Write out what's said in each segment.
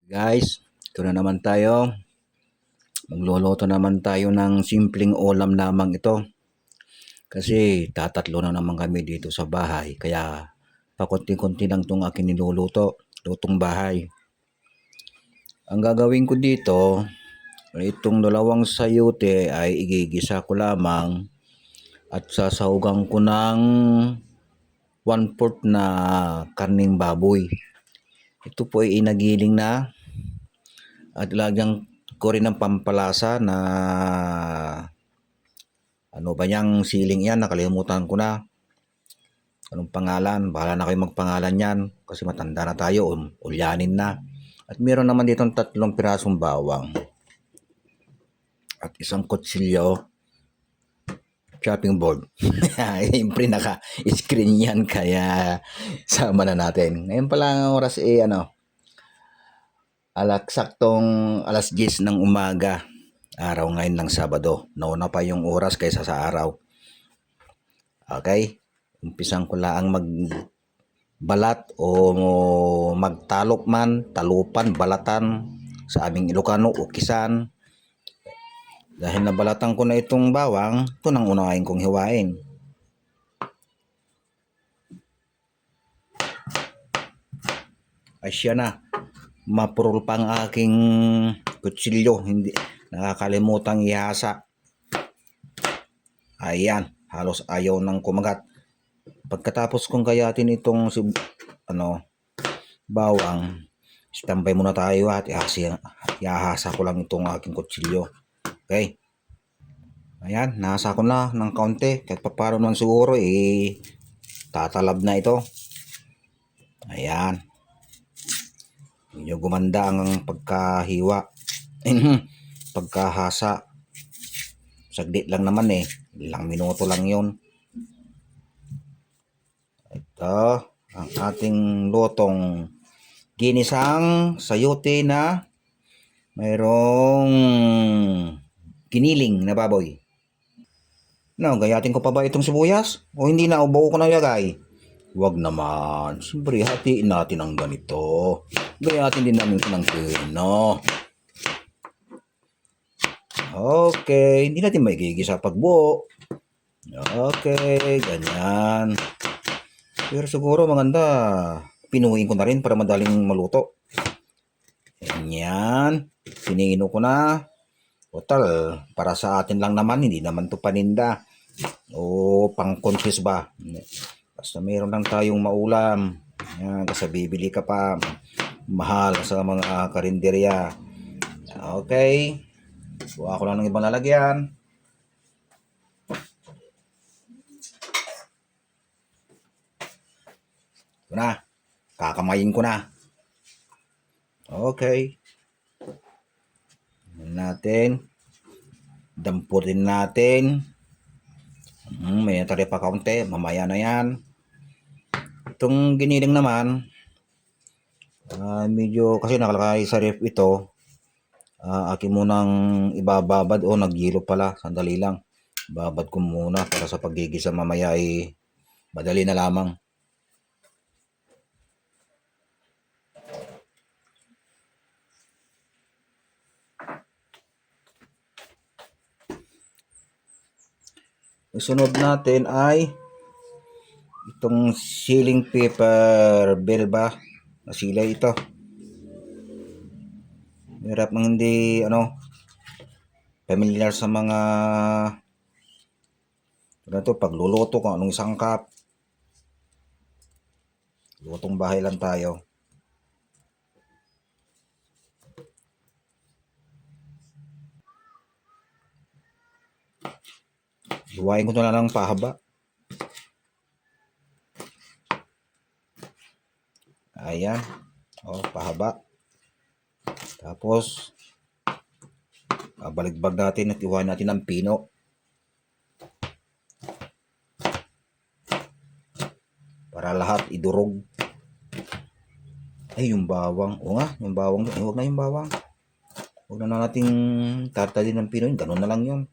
Guys, ito na naman tayo. Magluluto naman tayo ng simpleng ulam lamang ito. Kasi tatatlo na naman kami dito sa bahay. Kaya pakunti-kunti lang itong aking niluluto. Lutong bahay. Ang gagawin ko dito, itong dalawang sayote ay igigisa ko lamang at sasahugan ko ng 1/4 na karning baboy. Ito po ay inagiling na at lagyan ko rin ng pampalasa na ano ba niyang siling yan, nakalimutan ko na. Anong pangalan? Bahala na kayo magpangalan yan kasi matanda na tayo, ulyanin na. At meron naman ditong 3 pirasong bawang at isang kutsilyo, chopping board. Siyempre naka-screen yan kaya sama na natin. Ngayon pala ang oras saktong alas 10 ng umaga. Araw ngayon ng Sabado. Nauna pa yung oras kaysa sa araw. Okay? Umpisan ko lang magbalat o magtalok man, talupan, balatan sa aming Ilocano, ukisan. Dahil nabalatan ko na itong bawang, ito nang unahin kong hiwain. Ay siya na, mapurol pa ang aking kutsilyo, hindi nakakalimutang ihasa. Ayan, halos ayaw nang kumagat. Pagkatapos kong gayatin itong bawang, standby muna tayo at ihahasa ko lang itong aking kutsilyo. Okay. Ayan, nahasa ko na ng kaunti. Kahit paparo naman siguro, tatalab na ito. Ayan. Medyo gumanda ang pagkahiwa. Pagkahasa. Saglit lang naman ilang minuto lang yun. Ito ang ating lutong ginisang sayote na mayroong giniling na baboy. Gayatin ko pa ba itong sibuyas? O hindi na, ubaw ko na ilagay? Huwag naman. Siyempre, hatiin natin ang ganito. Gayatin din namin ito ng pino. Okay, hindi natin maigigisa pagbuo. Okay, ganyan. Pero siguro maganda, pinuhin ko na rin para madaling maluto. Ganyan. Pinino ko na. Total, para sa atin lang naman, hindi naman to paninda. O pang-conscious ba? Basta mayroon lang tayong maulam. Yan, kasi bibili ka pa. Mahal sa mga karinderya. Okay. Buha ko lang ng ibang lalagyan. Ito na. Kakamayin ko na. Okay. Natin. Damputin natin. May natari pa kaunti. Mamaya na yan. Itong giniling naman, medyo kasi nakalagay sa ref ito. Akin munang ibababad. Naghilo pala. Sandali lang. Babad ko muna para sa paggigisa mamaya madali na lamang. Sunod natin ay itong ceiling paper bell ba? Nasilay ito. Hirap ng hindi familiar sa mga pagluluto kung anong sangkap. Lutong bahay lang tayo. Luwain ko na lang pahaba. Ayan. Pahaba. Tapos, baligbag natin at iwain natin ang pino. Para lahat idurog. Ay, yung bawang. Yung bawang. Huwag na yung bawang. Huwag na nating tatadin ng pino. Ganun na lang yun.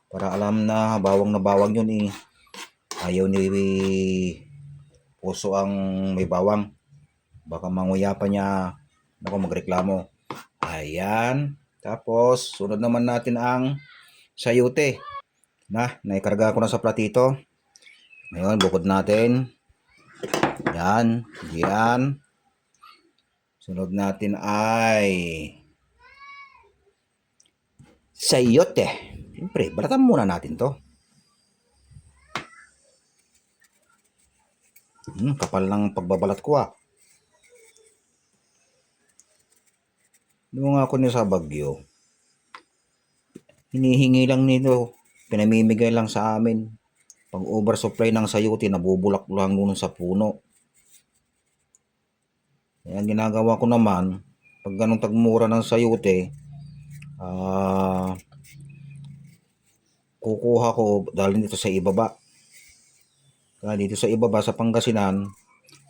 Para alam na bawang yun Ayaw ni puso ang may bawang. Baka manguya pa niya Naku, magreklamo. Ayan. Tapos, sunod naman natin ang sayote. Naikarga ko na sa platito. Ngayon, bukod natin. Yan. Yan. Sunod natin ay sayote. Siyempre, balatan muna natin to. Kapal ng pagbabalat ko ah. Nung ako niya sa Bagyo, hinihingi lang nito, pinamimigay lang sa amin. Pag oversupply ng sayote, nabubulak lang nun sa puno. Kaya ginagawa ko naman, pag ganun tagmura ng sayote, kukuha ko dahil dito sa ibaba. Kaya dito sa ibaba sa Pangasinan,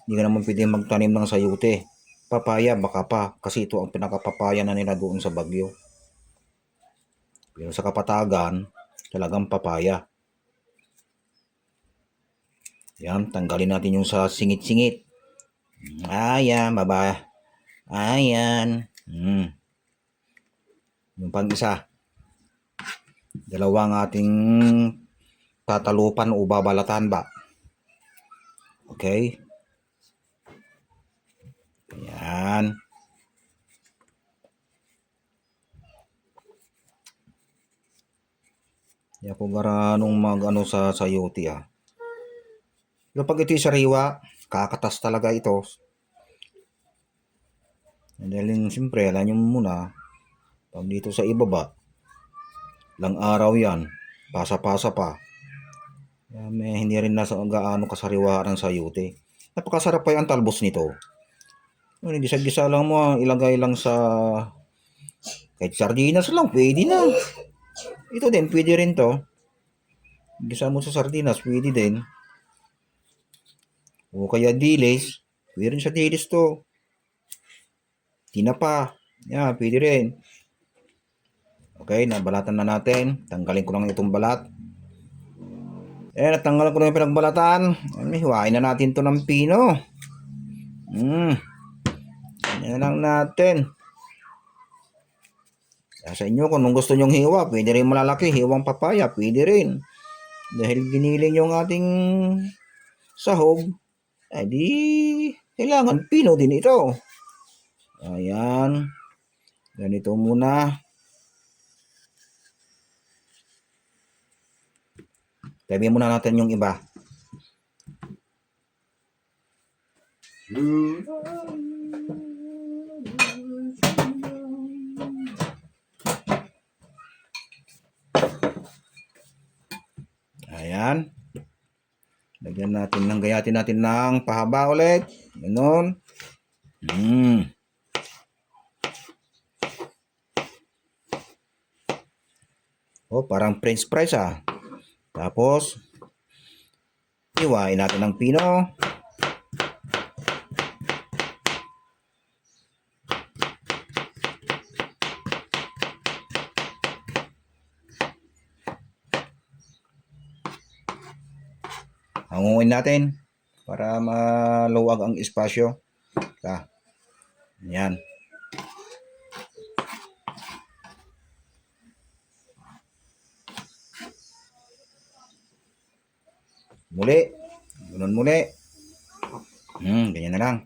hindi ka naman pwede magtanim ng sayote. Papaya baka pa, kasi ito ang pinakapapaya na nila doon sa Bagyo. Pero sa Kapatagan, talagang papaya. Yan, tanggalin natin yung sa singit-singit. Ayan, baba. Ayan. Yung pang-isa. Dalawang ating tatalupan o babalatan ba? Okay? Ayan. Hindi ako garanong mag-ano sa sayote ah. Pero pag ito'y sariwa, kakatas talaga ito. Dahil siyempre, alam nyo muna, pag dito sa ibaba, lang araw yan, pasa-pasa pa. Hindi rin nasa gaano kasariwa ng sayote. Napakasarap pa yung talbos nito. Gisa-gisa lang mo, ilagay lang sa kahit sardinas lang, pwede na. Ito din, pwede rin to. Gisa mo sa sardinas, pwede din. O kaya dilis, pwede rin sa dilis to. Tinapa, yan, pwede rin. Okay, nabalatan na natin. Tanggalin ko lang itong balat. Natanggal ko na yung pinagbalatan. Hiwain na natin to ng pino. Yan lang natin. Sa inyo, kung gusto nyong hiwa, pwede rin malalaki. Hiwang papaya, pwede rin. Dahil giniling yung ating sahog, di kailangan pino din ito. Ayan. Ganito muna. Tabi muna natin yung iba. Ayan. Lagyan natin ng gayatin natin ng pahaba ulit. Ganun. Oh, parang french fries ah. Tapos, iwain natin ng pino. Hanguin natin para maluwag ang espasyo. Yan. Muli. Ganun muli. Ganyan na lang.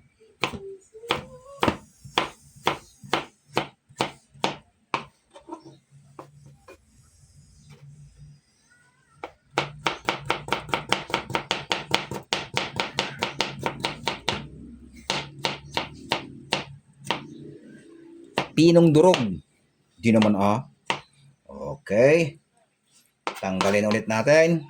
Pinong durog. Di naman ah. Okay. Tanggalin ulit natin.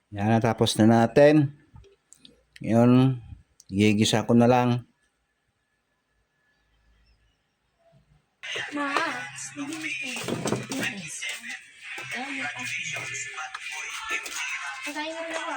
Yan, natapos na natin. Ngayon, gigisa ko na lang. Pagkain mo rin ako.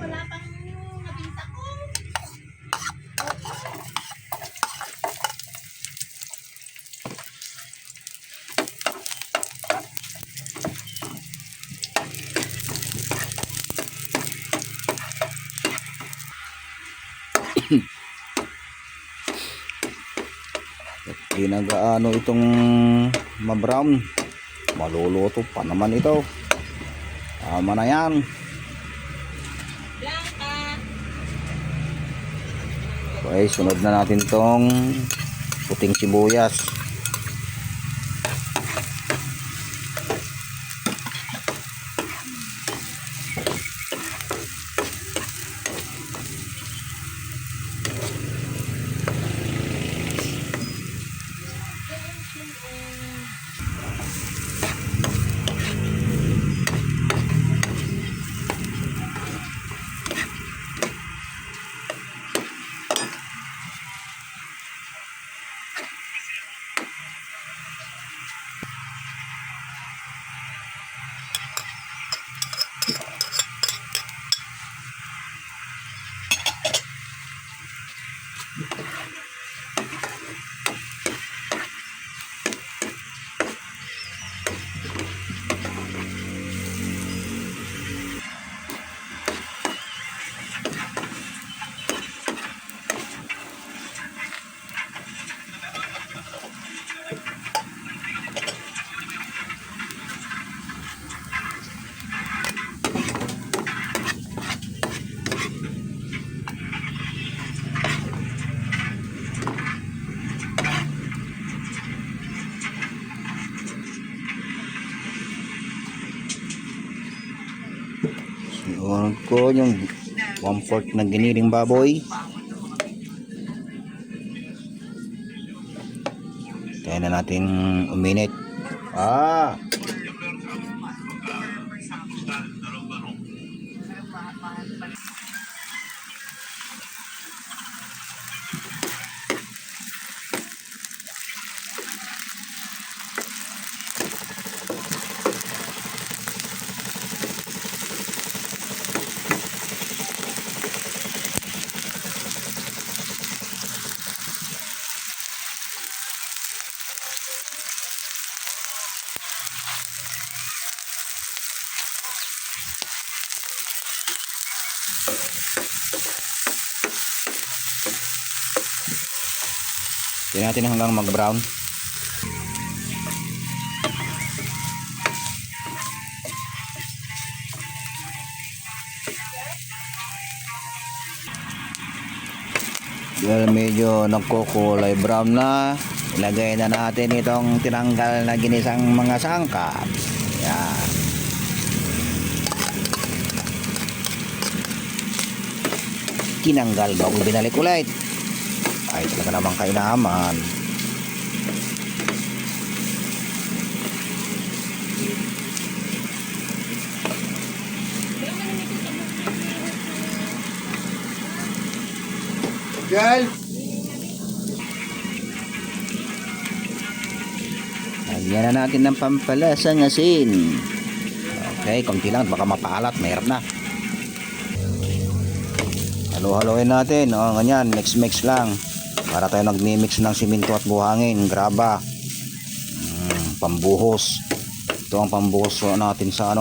Wala pang nabinta ko. Di na gaano itong ma-brown. Maluluto pa naman ito. Tama na yan. Blanca. Okay, sunod na natin tong puting sibuyas. Sunod ko yung 1/4 na giniling baboy. Kaya na natin uminit. Tingnan natin hanggang mag-brown. Dahil medyo nagkukulay brown na, ilagay na natin itong tinanggal na ginisang mga sangkap. Yan. Kinanggal bago binalik ulit. Ay, talaga namang kainaman. Girl! Lagyan na natin ng pampalasang asin. Okay, konti lang, baka mapaalat, mahirap na. Halo-haloin natin, ganyan, mix lang. Para tayo nagmi-mix ng simento at buhangin, graba. Pambuhos. Ito ang pambuhos natin sa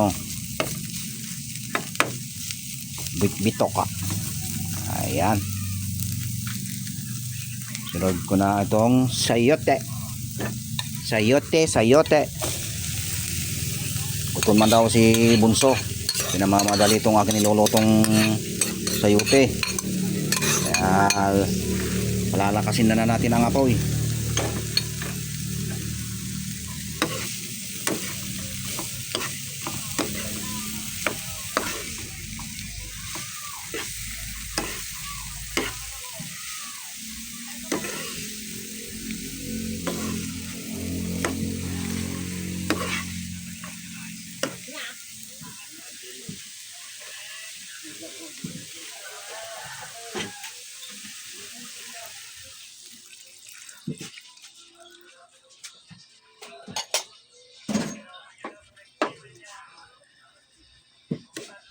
bitoka. Ayan. Sunod ko na itong sayote. Sayote. Gutom man daw si Bunso. Pinamamadali itong akin nilulutong sayote. Kaya palalakasin na natin ang apoy.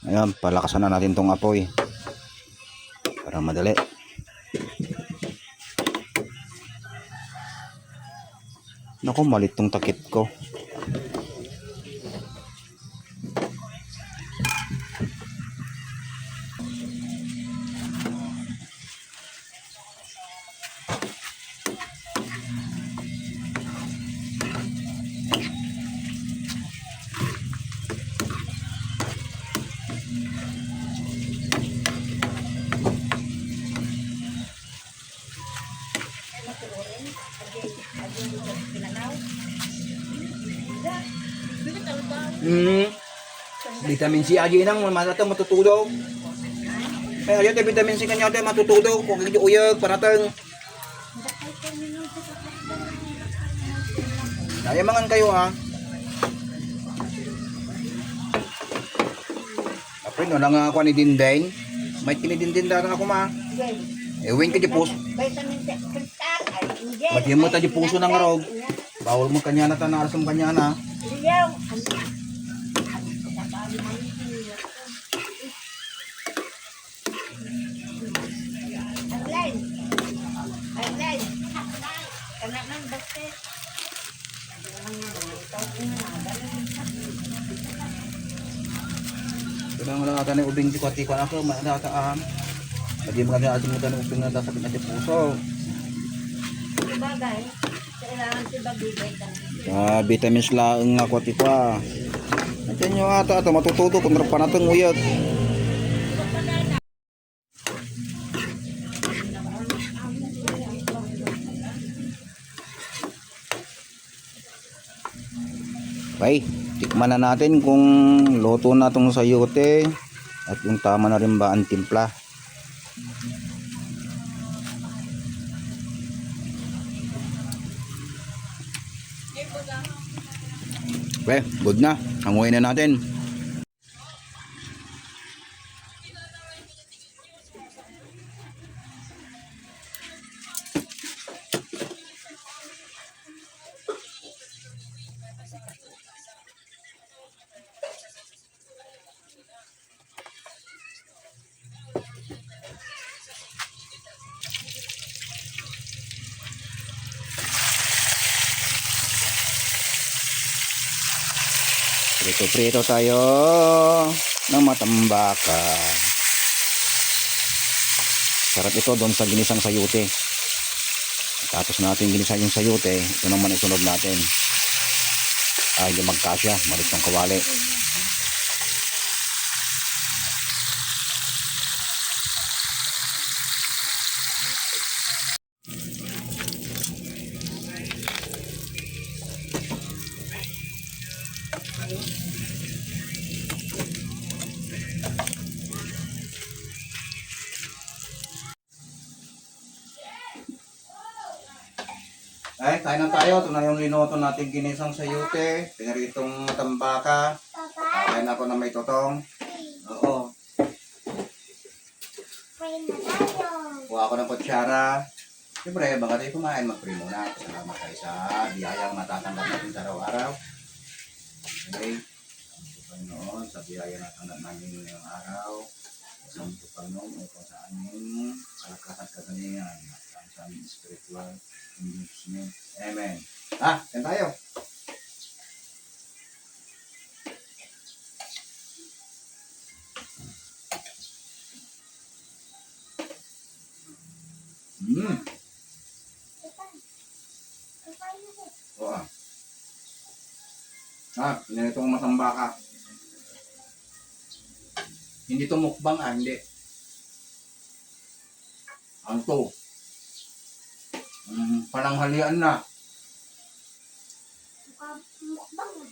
Ayan, palakasan na natin tong apoy para madali. Naku, malit tong takip ko. Vitamin C aja nang manatang matutulog. Ayo te vitamin C kanya te matutulog kung hindi uyag panatang. Ay mangan kayo ha. Apre no lang ako ni Dindain. May kinidindin daran ako ma. Ewing ka di puso. Mati mo ta di puso ng rog. Bawal mo kanya na tanarasam kanya na. Kailangan lang natin ng ubing dikot-dikot ako, maanataan. Pwede mga natin mo ng ubing na dasapin natin puso. Bagay, kailangan si Bagay Vitamins lang ako ito ah. Nandiyan nyo ata ito matututo kung pa natin uyag. Okay, tikman na natin kung luto na itong sayote at yung tama na rin ba ang timpla. Okay, good na. Hanguin na natin. Prito-prito tayo ng matambaka. Sarap ito doon sa ginisang sayote. Tapos natin ginisa yung sayote, ito naman isunod natin. Ay, hindi magkasya, malit ng kawali. Ay, kain na tayo. Ito na yung linoto natin ginisang sayote. Pinaritong tambaka. Kain ako na may totong. Oo. Kain na tayo. Kuha ako ng kutsara. Siyempre, baka tayo kumain, mag-pray muna. Salamat tayo sa biyayang matatanggap natin sa araw-araw. Okay. Sa Panginoon, sa biyaya na tanggap namin ngayong araw. Sa Panginoon, upang sa aming kalakasan kagalingan. Sa aming spiritual. In Jesus' name. Amen. Yan tayo. Oo. Hindi itong masambaka. Hindi ito mukbang hindi. Ano to? Pananghalian na. Mukbang na.